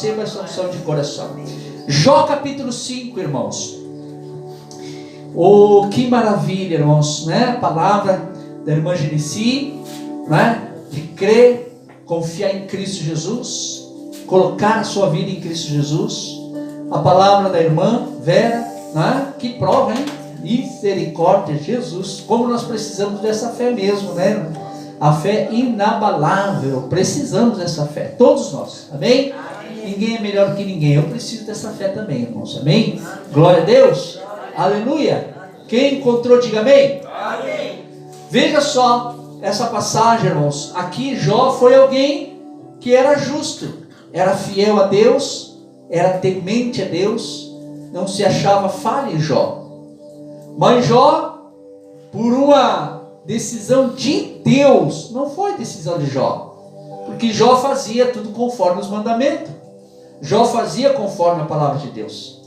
receba essa unção de coração. Jó capítulo 5, irmãos. Oh, que maravilha, irmãos, né? A palavra da irmã Genesi, né? De crer, confiar em Cristo Jesus, colocar a sua vida em Cristo Jesus. A palavra da irmã Vera, né? Que prova, hein? Misericórdia, Jesus, como nós precisamos dessa fé mesmo, né? A fé inabalável, precisamos dessa fé, todos nós, amém? Ninguém é melhor que ninguém, eu preciso dessa fé também, irmãos, amém? Glória a Deus, aleluia. Quem encontrou, diga amém. Veja só essa passagem, irmãos. Aqui Jó foi alguém que era justo, era fiel a Deus, era temente a Deus, não se achava falha em Jó. Mas Jó, por uma decisão de Deus, não foi decisão de Jó, porque Jó fazia tudo conforme os mandamentos. Jó fazia conforme a palavra de Deus.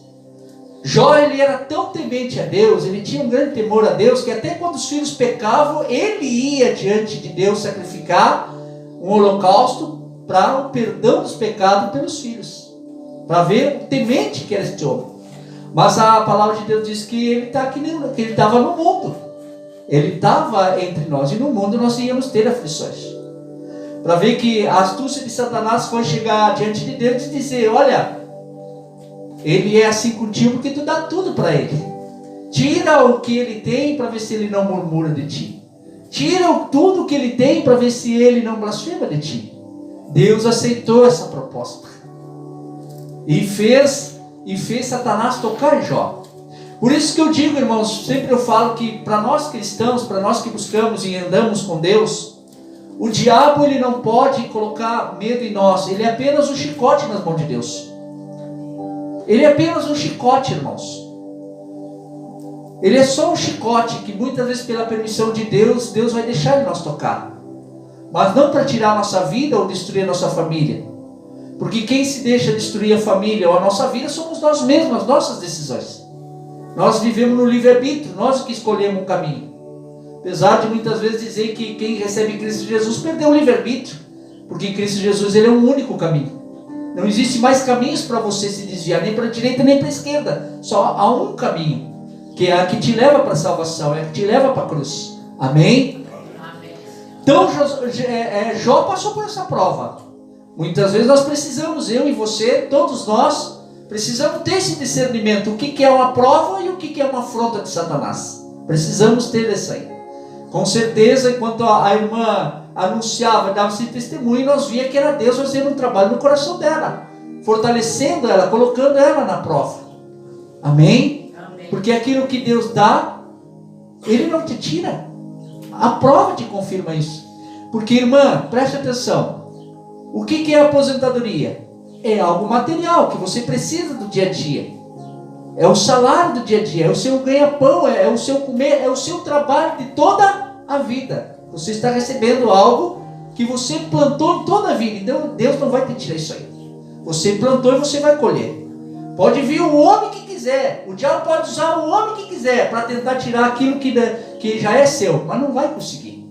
Jó, ele era tão temente a Deus, ele tinha um grande temor a Deus, que até quando os filhos pecavam, ele ia diante de Deus sacrificar um holocausto para o perdão dos pecados pelos filhos, para ver o temente que era este homem. Mas a palavra de Deus diz que ele estava no mundo, ele estava entre nós, e no mundo nós íamos ter aflições. Para ver que a astúcia de Satanás foi chegar diante de Deus e dizer: olha, ele é assim contigo porque tu dá tudo para ele. Tira o que ele tem para ver se ele não murmura de ti. Tira tudo o que ele tem para ver se ele não blasfema de ti. Deus aceitou essa proposta e fez Satanás tocar em Jó. Por isso que eu digo, irmãos, sempre eu falo que para nós cristãos, para nós que buscamos e andamos com Deus, o diabo ele não pode colocar medo em nós. Ele é apenas um chicote nas mãos de Deus. Ele é apenas um chicote, irmãos. Ele é só um chicote que muitas vezes, pela permissão de Deus, Deus vai deixar ele nós tocar. Mas não para tirar a nossa vida ou destruir a nossa família. Porque quem se deixa destruir a família ou a nossa vida somos nós mesmos, as nossas decisões. Nós vivemos no livre-arbítrio, nós que escolhemos um caminho. Apesar de muitas vezes dizer que quem recebe Cristo Jesus perdeu o livre-arbítrio. Porque Cristo Jesus ele é um único caminho. Não existe mais caminhos para você se desviar, nem para a direita nem para a esquerda. Só há um caminho, que é a que te leva para a salvação, é a que te leva para a cruz. Amém? Então Jó passou por essa prova. Muitas vezes nós precisamos, eu e você, todos nós, precisamos ter esse discernimento. O que é uma prova e o que é uma afronta de Satanás. Precisamos ter isso aí. Com certeza, enquanto a irmã anunciava, dava esse testemunho, nós via que era Deus fazendo um trabalho no coração dela, fortalecendo ela, colocando ela na prova. Amém? Porque aquilo que Deus dá, Ele não te tira. A prova te confirma isso. Porque, irmã, preste atenção. O que é a aposentadoria? É algo material que você precisa do dia a dia. É o salário do dia a dia, é o seu ganha-pão, é o seu comer, é o seu trabalho de toda a vida. Você está recebendo algo que você plantou em toda a vida. Então Deus não vai te tirar isso aí. Você plantou e você vai colher. Pode vir o homem que quiser, o diabo pode usar o homem que quiser para tentar tirar aquilo que já é seu, mas não vai conseguir.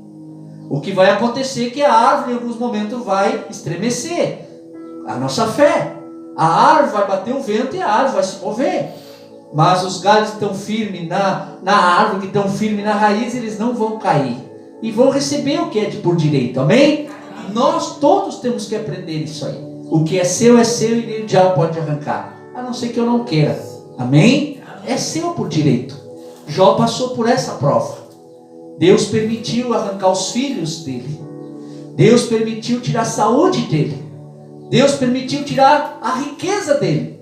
O que vai acontecer é que a árvore em alguns momentos vai estremecer. A nossa fé. A árvore vai bater o vento e a árvore vai se mover. Mas os galhos que estão firmes na árvore, que estão firmes na raiz, eles não vão cair. E vão receber o que é de por direito. Amém? Nós todos temos que aprender isso aí. O que é seu e o diabo pode arrancar. A não ser que eu não queira. Amém? É seu por direito. Jó passou por essa prova. Deus permitiu arrancar os filhos dele. Deus permitiu tirar a saúde dele. Deus permitiu tirar a riqueza dele.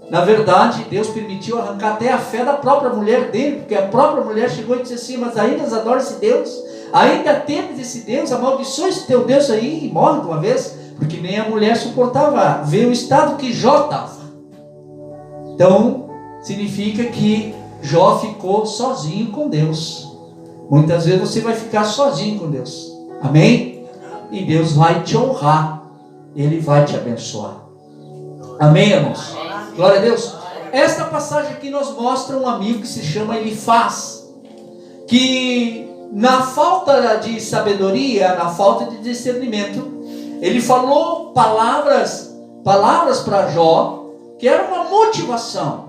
Na verdade, Deus permitiu arrancar até a fé da própria mulher dele, porque a própria mulher chegou e disse assim: mas ainda adora esse Deus? Ainda temes esse Deus? Amaldiçoa esse teu Deus aí e morre de uma vez? Porque nem a mulher suportava ver o estado que Jó estava. Então, significa que Jó ficou sozinho com Deus. Muitas vezes você vai ficar sozinho com Deus. Amém? E Deus vai te honrar. Ele vai te abençoar. Amém, irmãos? Glória a Deus. Esta passagem aqui nos mostra um amigo que se chama Elifaz, que na falta de sabedoria, na falta de discernimento, ele falou palavras palavras para Jó, que era uma motivação.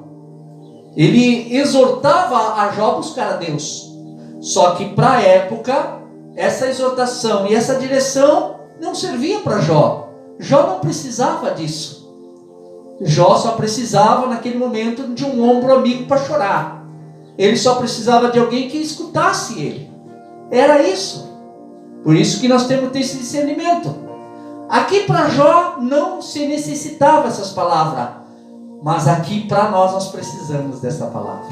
Ele exortava a Jó a buscar a Deus. Só que para a época, essa exortação e essa direção não servia para Jó. Jó não precisava disso. Jó só precisava naquele momento de um ombro amigo para chorar. Ele só precisava de alguém que escutasse ele. Era isso. Por isso que nós temos que ter esse discernimento. Aqui para Jó não se necessitava essas palavras. Mas aqui para nós precisamos dessa palavra.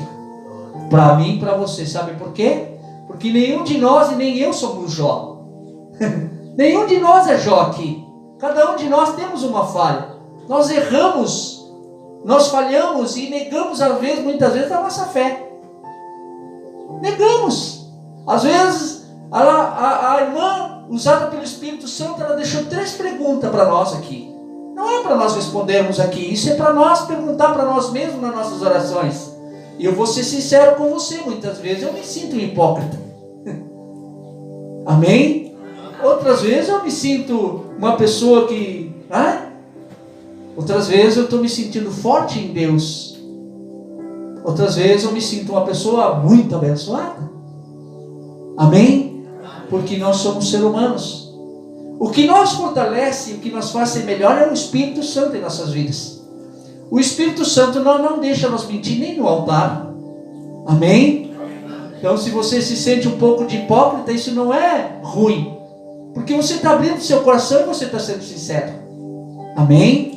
Para mim e para você. Sabe por quê? Porque nenhum de nós e nem eu somos Jó. Nenhum de nós é Jó aqui. Cada um de nós temos uma falha. Nós erramos, nós falhamos e negamos muitas vezes a nossa fé. Negamos. Às vezes a irmã, usada pelo Espírito Santo, ela deixou 3 perguntas para nós aqui. Não é para nós respondermos aqui, isso é para nós perguntar para nós mesmos nas nossas orações. E eu vou ser sincero com você, muitas vezes eu me sinto um hipócrita. Amém? Outras vezes eu me sinto uma pessoa que... Outras vezes eu estou me sentindo forte em Deus. Outras vezes eu me sinto uma pessoa muito abençoada. Amém? Porque nós somos seres humanos. O que nos fortalece, o que nos faz ser melhor é o Espírito Santo em nossas vidas. O Espírito Santo não deixa nós mentir nem no altar. Amém? Então se você se sente um pouco de hipócrita, isso não é ruim. Porque você está abrindo o seu coração e você está sendo sincero. Amém?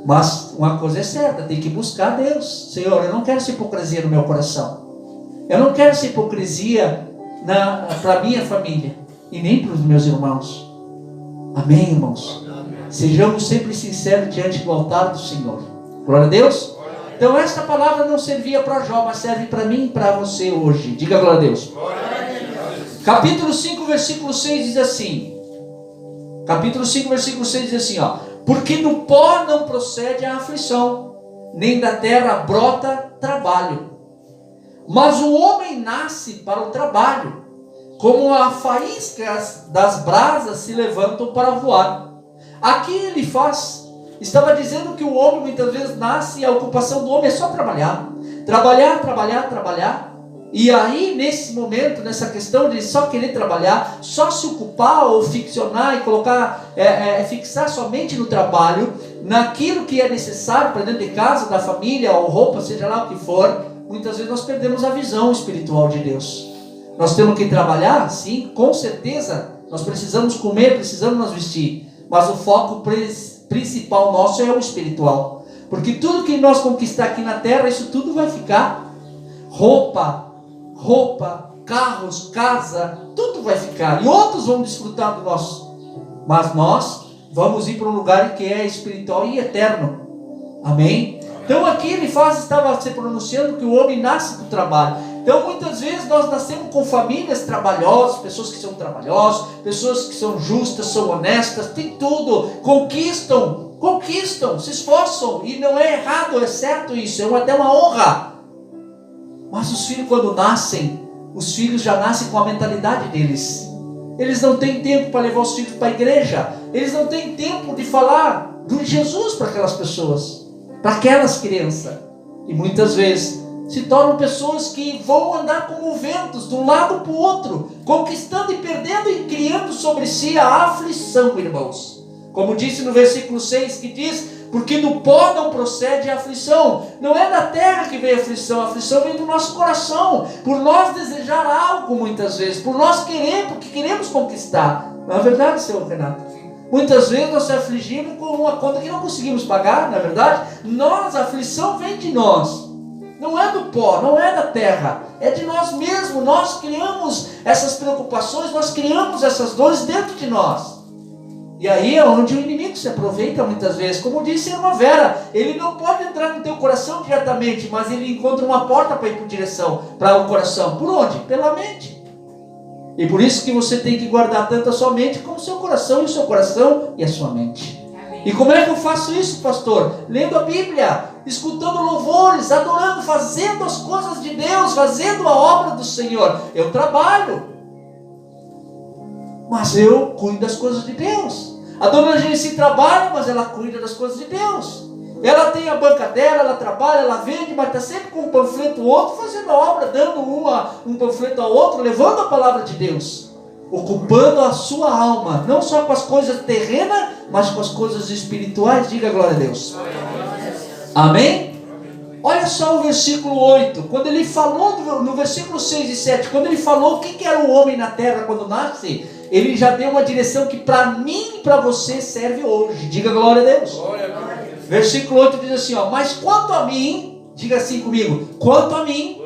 Mas uma coisa é certa, tem que buscar Deus. Senhor, eu não quero essa hipocrisia no meu coração. Eu não quero essa hipocrisia para a minha família e nem para os meus irmãos. Amém, irmãos? Sejamos sempre sinceros diante do altar do Senhor. Glória a Deus. Então esta palavra não servia para Jó, mas serve para mim e para você hoje. Diga glória a Deus. Capítulo 5, versículo 6 diz assim. Capítulo 5, versículo 6 diz assim, ó. Porque do pó não procede a aflição, nem da terra brota trabalho. Mas o homem nasce para o trabalho, como a faísca das brasas se levantam para voar. Aqui ele estava dizendo que o homem muitas vezes nasce e a ocupação do homem é só trabalhar. Trabalhar, trabalhar, trabalhar. E aí nesse momento, nessa questão de só querer trabalhar, só se ocupar ou ficcionar e colocar, fixar somente no trabalho, naquilo que é necessário para dentro de casa, da família ou roupa, seja lá o que for, muitas vezes nós perdemos a visão espiritual de Deus. Nós temos que trabalhar, sim, com certeza, nós precisamos comer, precisamos nos vestir, mas o foco principal nosso é o espiritual, porque tudo que nós conquistar aqui na terra, isso tudo vai ficar. Roupa, carros, casa, tudo vai ficar, e outros vão desfrutar do nosso, mas nós vamos ir para um lugar que é espiritual e eterno. Amém? Então aqui ele estava se pronunciando que o homem nasce do trabalho. Então muitas vezes nós nascemos com famílias trabalhosas, pessoas que são trabalhosas, pessoas que são justas, são honestas, tem tudo, conquistam, se esforçam, e não é errado, é certo isso, é até uma honra. Mas os filhos quando nascem, os filhos já nascem com a mentalidade deles. Eles não têm tempo para levar os filhos para a igreja, eles não têm tempo de falar de Jesus para aquelas pessoas, para aquelas crianças, e muitas vezes se tornam pessoas que vão andar como ventos de um lado para o outro, conquistando e perdendo e criando sobre si a aflição, irmãos. Como disse no versículo 6, que diz: porque do pó não procede a aflição. Não é da terra que vem a aflição vem do nosso coração, por nós desejar algo muitas vezes, por nós querer, porque queremos conquistar. Não é verdade, senhor Renato? Muitas vezes nós se afligimos com uma conta que não conseguimos pagar, não é verdade? A aflição vem de nós. Não é do pó, não é da terra, é de nós mesmos. Nós criamos essas preocupações, nós criamos essas dores dentro de nós. E aí é onde o inimigo se aproveita muitas vezes. Como disse a irmã Vera, ele não pode entrar no teu coração diretamente, mas ele encontra uma porta para ir para o coração. Por onde? Pela mente. E por isso que você tem que guardar tanto a sua mente como o seu coração, e o seu coração e a sua mente. Amém. E como é que eu faço isso, pastor? Lendo a Bíblia, escutando louvores, adorando, fazendo as coisas de Deus, fazendo a obra do Senhor. Eu trabalho, mas eu cuido das coisas de Deus. A dona Genesi trabalha, mas ela cuida das coisas de Deus. Ela tem a banca dela, ela trabalha, ela vende, mas está sempre com um panfleto ou outro, fazendo a obra, dando um panfleto ao outro, levando a palavra de Deus, ocupando a sua alma, não só com as coisas terrenas, mas com as coisas espirituais. Diga glória a Deus. Amém? Olha só o versículo 8, quando ele falou, no versículo 6 e 7, quando ele falou o que era o homem na terra quando nasce, ele já deu uma direção que para mim e para você serve hoje. Diga glória a Deus. Glória a Deus. Versículo 8 diz assim, ó, mas quanto a mim, diga assim comigo, quanto a mim,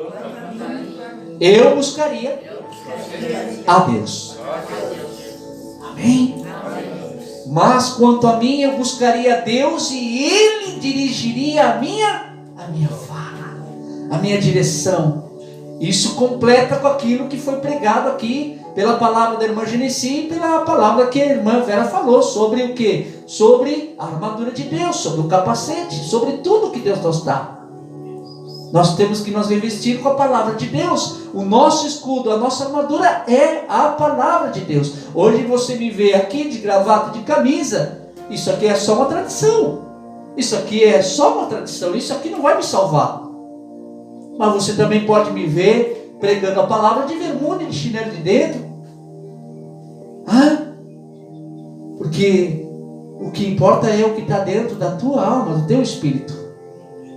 eu buscaria a Deus. Amém? Mas quanto a mim, eu buscaria a Deus e Ele dirigiria a minha fala, a minha direção. Isso completa com aquilo que foi pregado aqui pela palavra da irmã Genesi e pela palavra que a irmã Vera falou sobre o que? Sobre a armadura de Deus, sobre o capacete, sobre tudo que Deus nos dá. Nós temos que nos revestir com a palavra de Deus. O nosso escudo, a nossa armadura é a palavra de Deus. Hoje você me vê aqui de gravata, de camisa. Isso aqui é só uma tradição. Isso aqui é só uma tradição. Isso aqui não vai me salvar. Mas você também pode me ver pregando a palavra de bermuda, de chinelo de dedo. Porque o que importa é o que está dentro da tua alma, do teu espírito.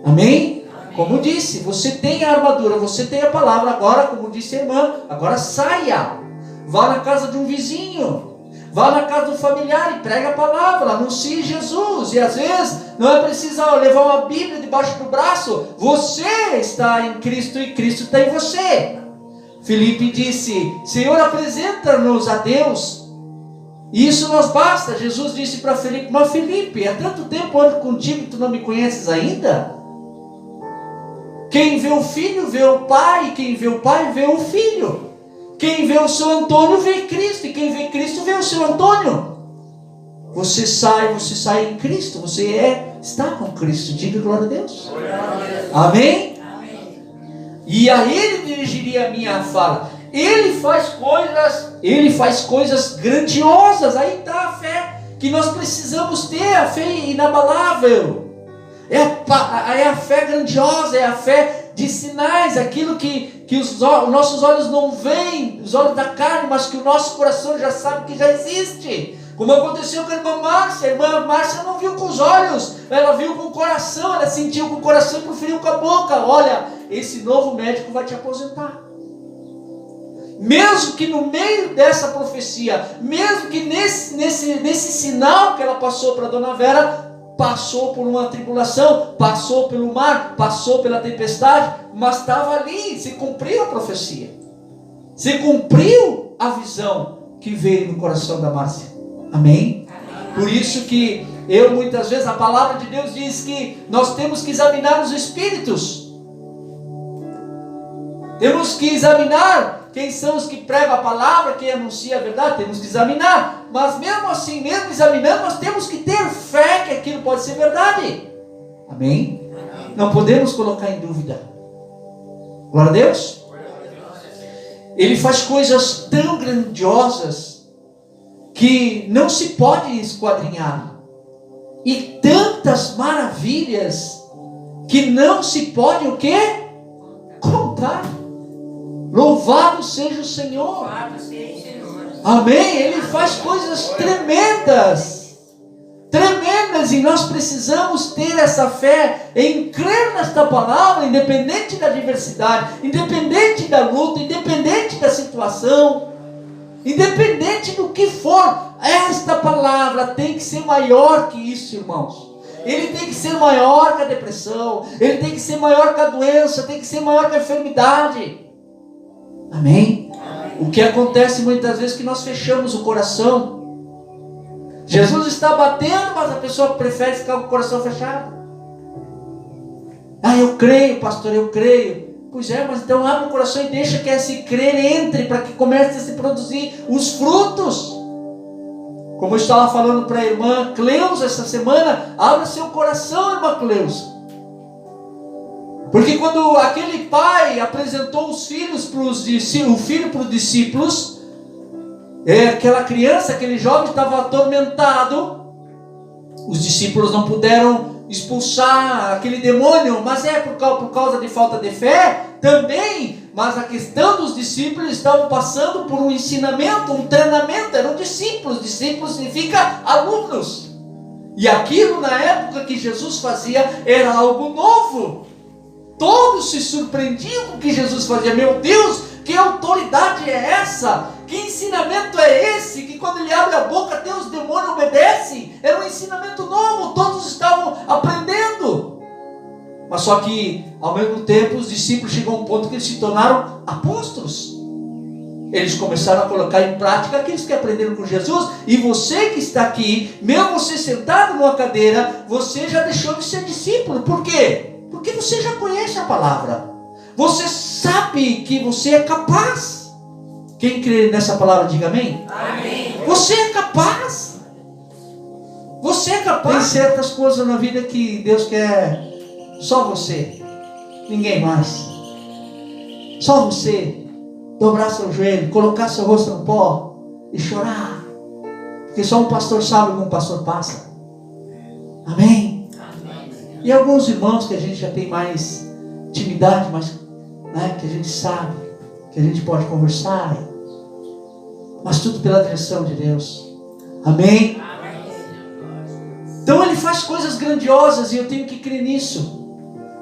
Amém? Como disse, você tem a armadura, você tem a palavra. Agora, como disse a irmã, agora saia. Vá na casa de um vizinho, vá na casa do familiar e prega a palavra, anuncie Jesus. E às vezes não é preciso levar uma Bíblia debaixo do braço. Você está em Cristo e Cristo está em você. Filipe disse, Senhor, apresenta-nos a Deus. E isso nos basta. Jesus disse para Filipe, mas Filipe, há tanto tempo ando contigo e tu não me conheces ainda? Quem vê o filho vê o pai, quem vê o pai vê o filho. Quem vê o seu Antônio vê Cristo, e quem vê Cristo vê o seu Antônio. Você sai em Cristo, está com Cristo. Diga glória a Deus. Amém? E a Ele dirigiria a minha fala. Ele faz coisas grandiosas. Aí está a fé que nós precisamos ter, a fé inabalável. É a fé grandiosa, é a fé de sinais, aquilo que os nossos olhos não veem, os olhos da carne, mas que o nosso coração já sabe que já existe. Como aconteceu com a irmã Márcia não viu com os olhos, ela viu com o coração, ela sentiu com o coração e proferiu com a boca. Olha, esse novo médico vai te aposentar. Mesmo que no meio dessa profecia, mesmo que nesse sinal que ela passou para a dona Vera, passou por uma tribulação, passou pelo mar, passou pela tempestade, mas estava ali, se cumpriu a profecia, se cumpriu a visão que veio no coração da Márcia. Amém? Por isso que muitas vezes, a palavra de Deus diz que nós temos que examinar os espíritos, temos que examinar quem são os que pregam a palavra, quem anuncia a verdade, temos que examinar. Mas mesmo assim, mesmo examinando, nós temos que ter fé que aquilo pode ser verdade. Amém? Não podemos colocar em dúvida. Glória a Deus. Ele faz coisas tão grandiosas que não se pode esquadrinhar. E tantas maravilhas que não se pode o quê? Contar. Louvado seja o Senhor. Amém? Ele faz coisas tremendas. Tremendas. E nós precisamos ter essa fé em crer nesta palavra, independente da adversidade, independente da luta, independente da situação, independente do que for. Esta palavra tem que ser maior que isso, irmãos. Ele tem que ser maior que a depressão. Ele tem que ser maior que a doença. Tem que ser maior que a enfermidade. Amém? O que acontece muitas vezes é que nós fechamos o coração. Jesus está batendo, mas a pessoa prefere ficar com o coração fechado. Eu creio, pastor, eu creio. Pois é, mas então abre o coração e deixa que esse crer entre, para que comece a se produzir os frutos. Como eu estava falando para a irmã Cleusa essa semana, abra seu coração, irmã Cleusa. Porque quando aquele pai apresentou os filhos para os discípulos, Aquela criança, aquele jovem estava atormentado. Os discípulos não puderam expulsar aquele demônio, mas por causa de falta de fé também. Mas a questão dos discípulos, estavam passando por um ensinamento, um treinamento, eram discípulos. Discípulos significa alunos. E aquilo na época que Jesus fazia era algo novo. Todos se surpreendiam com o que Jesus fazia. Meu Deus, que autoridade é essa? Que ensinamento é esse? Que quando ele abre a boca até os demônios obedecem. Era um ensinamento novo, todos estavam aprendendo. Mas só que ao mesmo tempo os discípulos chegam a um ponto que eles se tornaram apóstolos. Eles começaram a colocar em prática aqueles que aprenderam com Jesus. E você que está aqui, mesmo você sentado numa cadeira, você já deixou de ser discípulo. Por quê? Porque você já conhece a palavra. Você sabe que você é capaz. Quem crê nessa palavra, diga amém. Amém. Você é capaz. Você é capaz. Tem certas coisas na vida que Deus quer só você, ninguém mais. Só você dobrar seu joelho, colocar seu rosto no pó e chorar. Porque só um pastor sabe como um pastor passa. Amém? Amém. E alguns irmãos que a gente já tem mais intimidade, mas que a gente sabe, que a gente pode conversar, mas tudo pela direção de Deus. Amém? Amém. Então ele faz coisas grandiosas e eu tenho que crer nisso.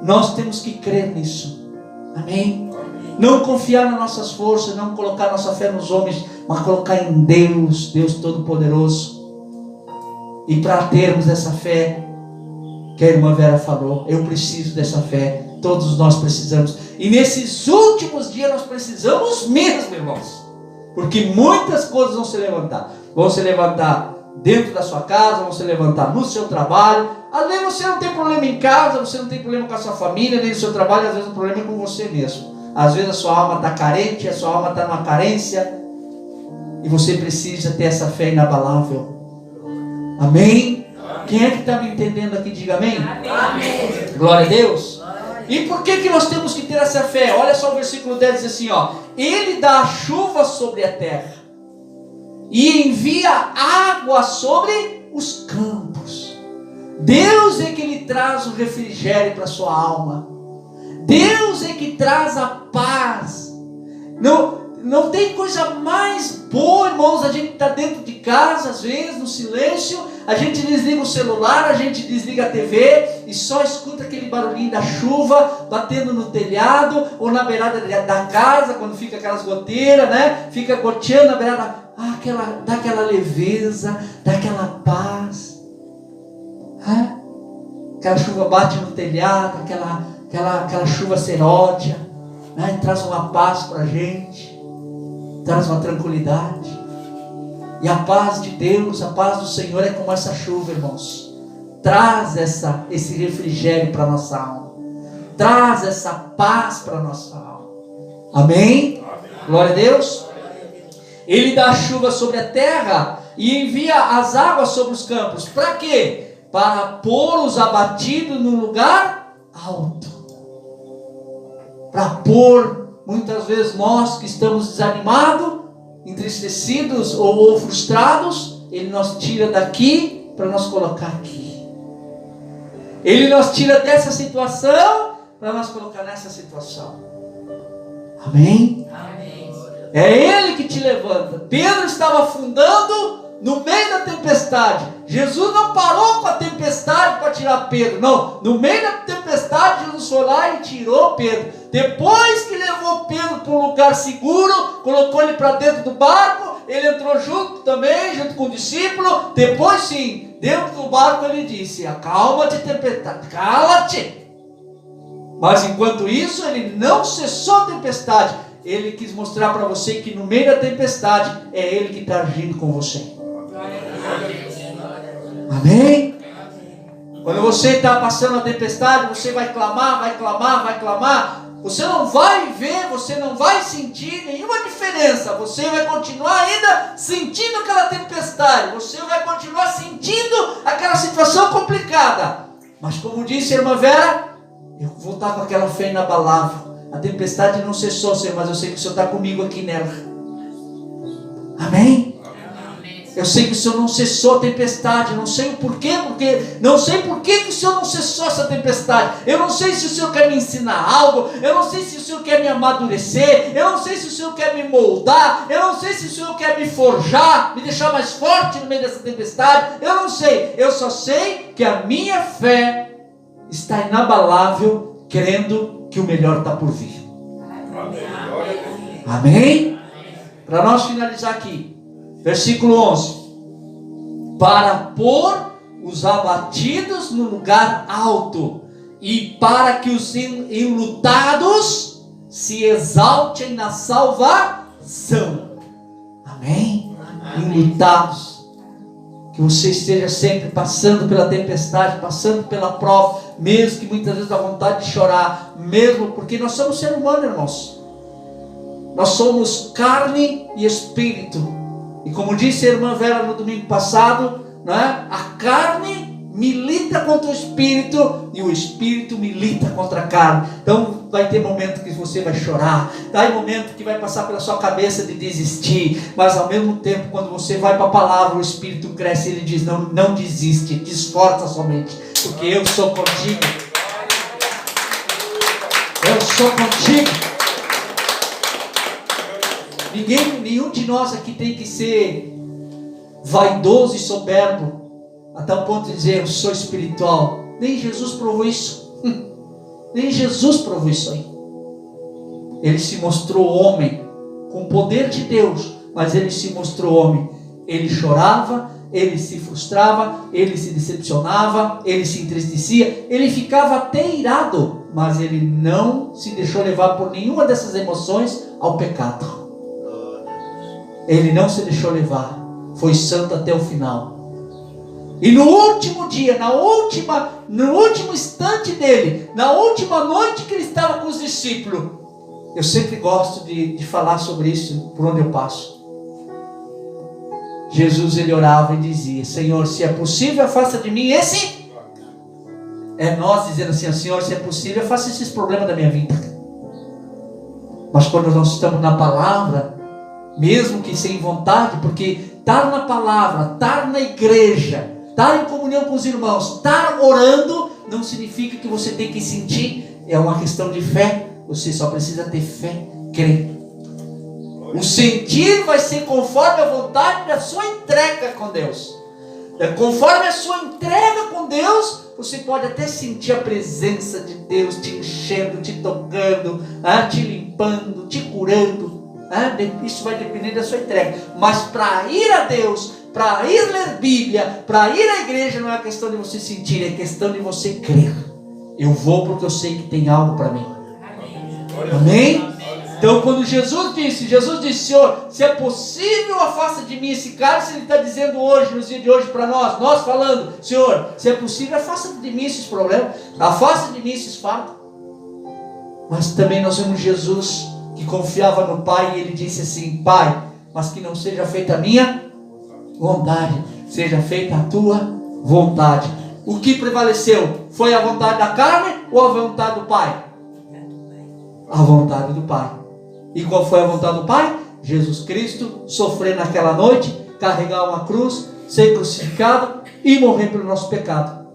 Nós temos que crer nisso. Amém? Não confiar nas nossas forças, não colocar nossa fé nos homens, mas colocar em Deus, Deus Todo-Poderoso. E para termos essa fé que a irmã Vera falou, eu preciso dessa fé, todos nós precisamos. E nesses últimos dias nós precisamos mesmo, irmãos. Porque muitas coisas vão se levantar. Vão se levantar dentro da sua casa, vão se levantar no seu trabalho. Às vezes você não tem problema em casa, você não tem problema com a sua família, nem no seu trabalho, às vezes o problema é com você mesmo. Às vezes a sua alma está carente, a sua alma está numa carência, e você precisa ter essa fé inabalável. Amém? Quem é que está me entendendo aqui? Diga amém. Amém. Glória a Deus. E por que nós temos que ter essa fé? Olha só o versículo 10, diz assim, Ele dá a chuva sobre a terra e envia água sobre os campos. Deus é que Ele traz o refrigério para a sua alma. Deus é que traz a paz. Não tem coisa mais boa, irmãos. A gente está dentro de casa, às vezes, no silêncio. A gente desliga o celular, a gente desliga a TV e só escuta aquele barulhinho da chuva batendo no telhado ou na beirada da casa, quando fica aquelas goteiras, né? Fica goteando na beirada. Dá aquela leveza, dá aquela paz. Aquela chuva bate no telhado, aquela chuva seródia, né? Traz uma paz para a gente, traz uma tranquilidade. E a paz de Deus, a paz do Senhor é como essa chuva, irmãos. Traz esse refrigério para a nossa alma. Traz essa paz para a nossa alma. Amém? Amém? Glória a Deus. Ele dá chuva sobre a terra e envia as águas sobre os campos. Para quê? Para pôr os abatidos num lugar alto. Para pôr, muitas vezes nós que estamos desanimados, entristecidos ou frustrados, Ele nos tira daqui para nos colocar aqui. Ele nos tira dessa situação para nos colocar nessa situação. Amém? Amém. É Ele que te levanta. Pedro estava afundando no meio da tempestade. Jesus não parou com a tempestade para tirar Pedro. Não, no meio da tempestade Jesus foi lá e tirou Pedro. Depois que levou Pedro para um lugar seguro, colocou ele para dentro do barco, ele entrou junto também, junto com o discípulo. Depois sim, dentro do barco ele disse: acalma-te, tempestade, cala-te. Mas enquanto isso ele não cessou a tempestade. Ele quis mostrar para você que no meio da tempestade é Ele que está agindo com você. Amém? Quando você está passando a tempestade, você vai clamar, vai clamar, vai clamar. Você não vai ver, você não vai sentir nenhuma diferença. Você vai continuar ainda sentindo aquela tempestade. Você vai continuar sentindo aquela situação complicada. Mas como disse a irmã Vera, eu vou estar com aquela fé inabalável. A tempestade não cessou, Senhor, mas eu sei que o Senhor está comigo aqui nela. Amém? Eu sei que o Senhor não cessou a tempestade. Não sei o porquê, não sei por que o Senhor não cessou essa tempestade. Eu não sei se o Senhor quer me ensinar algo. Eu não sei se o Senhor quer me amadurecer. Eu não sei se o Senhor quer me moldar. Eu não sei se o Senhor quer me forjar, me deixar mais forte no meio dessa tempestade. Eu não sei. Eu só sei que a minha fé está inabalável, crendo que o melhor está por vir. Amém? Para nós finalizar aqui. Versículo 11: para pôr os abatidos no lugar alto, e para que os enlutados se exaltem na salvação. Amém? Enlutados. Que você esteja sempre passando pela tempestade, passando pela prova, mesmo que muitas vezes dá vontade de chorar, mesmo porque nós somos seres humanos, irmãos. Nós somos carne e espírito. E como disse a irmã Vera no domingo passado, né, a carne milita contra o espírito e o espírito milita contra a carne. Então vai ter momento que você vai chorar, vai momento que vai passar pela sua cabeça de desistir, mas ao mesmo tempo, quando você vai para a palavra, o espírito cresce e ele diz: não desiste, te esforça somente, porque eu sou contigo. Eu sou contigo. Nenhum de nós aqui tem que ser vaidoso e soberbo a tal ponto de dizer: eu sou espiritual. Nem Jesus provou isso. Nem Jesus provou isso aí. Ele se mostrou homem com o poder de Deus, mas ele se mostrou homem. Ele chorava, ele se frustrava, ele se decepcionava, ele se entristecia, ele ficava até irado, mas ele não se deixou levar por nenhuma dessas emoções ao pecado. Ele não se deixou levar, foi santo até o final. E no último dia, no último instante dele, na última noite que ele estava com os discípulos, eu sempre gosto de falar sobre isso por onde eu passo. Jesus, ele orava e dizia: Senhor, se é possível, afasta de mim esse. É nós dizendo assim: Senhor, se é possível, afasta esses problemas da minha vida. Mas quando nós estamos na palavra, mesmo que sem vontade, porque estar na palavra, estar na igreja, estar em comunhão com os irmãos, estar orando, não significa que você tem que sentir. É uma questão de fé. Você só precisa ter fé, crer. O sentir vai ser conforme a vontade da sua entrega com Deus. Conforme a sua entrega com Deus, você pode até sentir a presença de Deus te enchendo, te tocando, te limpando, te curando. Isso vai depender da sua entrega. Mas para ir a Deus, para ir ler Bíblia, para ir à igreja, não é questão de você sentir, é questão de você crer. Eu vou porque eu sei que tem algo para mim. Amém? Então quando Jesus disse: Senhor, se é possível, afasta de mim esse cálice. Ele está dizendo hoje, nos dias de hoje para nós falando: Senhor, se é possível, afasta de mim esses problemas, afasta de mim esses fardos. Mas também nós vemos Jesus que confiava no Pai, e ele disse assim: Pai, mas que não seja feita a minha vontade, seja feita a tua vontade. O que prevaleceu? Foi a vontade da carne ou a vontade do Pai? A vontade do Pai. E qual foi a vontade do Pai? Jesus Cristo sofrer naquela noite, carregar uma cruz, ser crucificado e morrer pelo nosso pecado.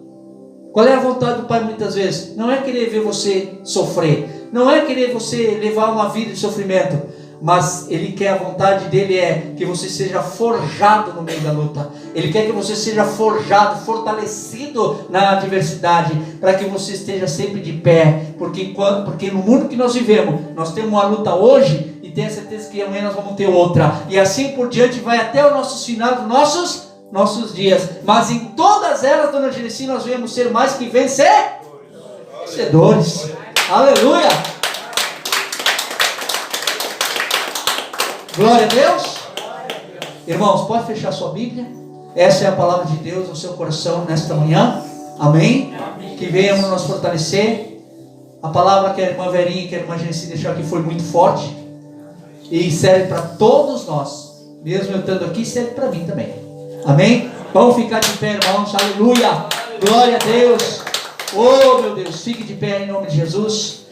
Qual é a vontade do Pai muitas vezes? Não é querer ver você sofrer, não é querer você levar uma vida de sofrimento, mas Ele quer, a vontade dele é que você seja forjado no meio da luta. Ele quer que você seja forjado, fortalecido na adversidade, para que você esteja sempre de pé, porque no mundo que nós vivemos, nós temos uma luta hoje, e tenha certeza que amanhã nós vamos ter outra, e assim por diante vai até o nosso final dos nossos dias. Mas em todas elas, dona Genesi, nós vamos ser mais que vencedores. Aleluia! Glória a Deus. Irmãos, pode fechar sua Bíblia. Essa é a palavra de Deus no seu coração nesta manhã. Amém? Que venhamos nos fortalecer. A palavra que a irmã Verinha e que a irmã Genesi deixou aqui foi muito forte, e serve para todos nós. Mesmo eu estando aqui, serve para mim também. Amém? Vamos ficar de pé, irmãos. Aleluia! Glória a Deus. Oh, meu Deus, fique de pé em nome de Jesus.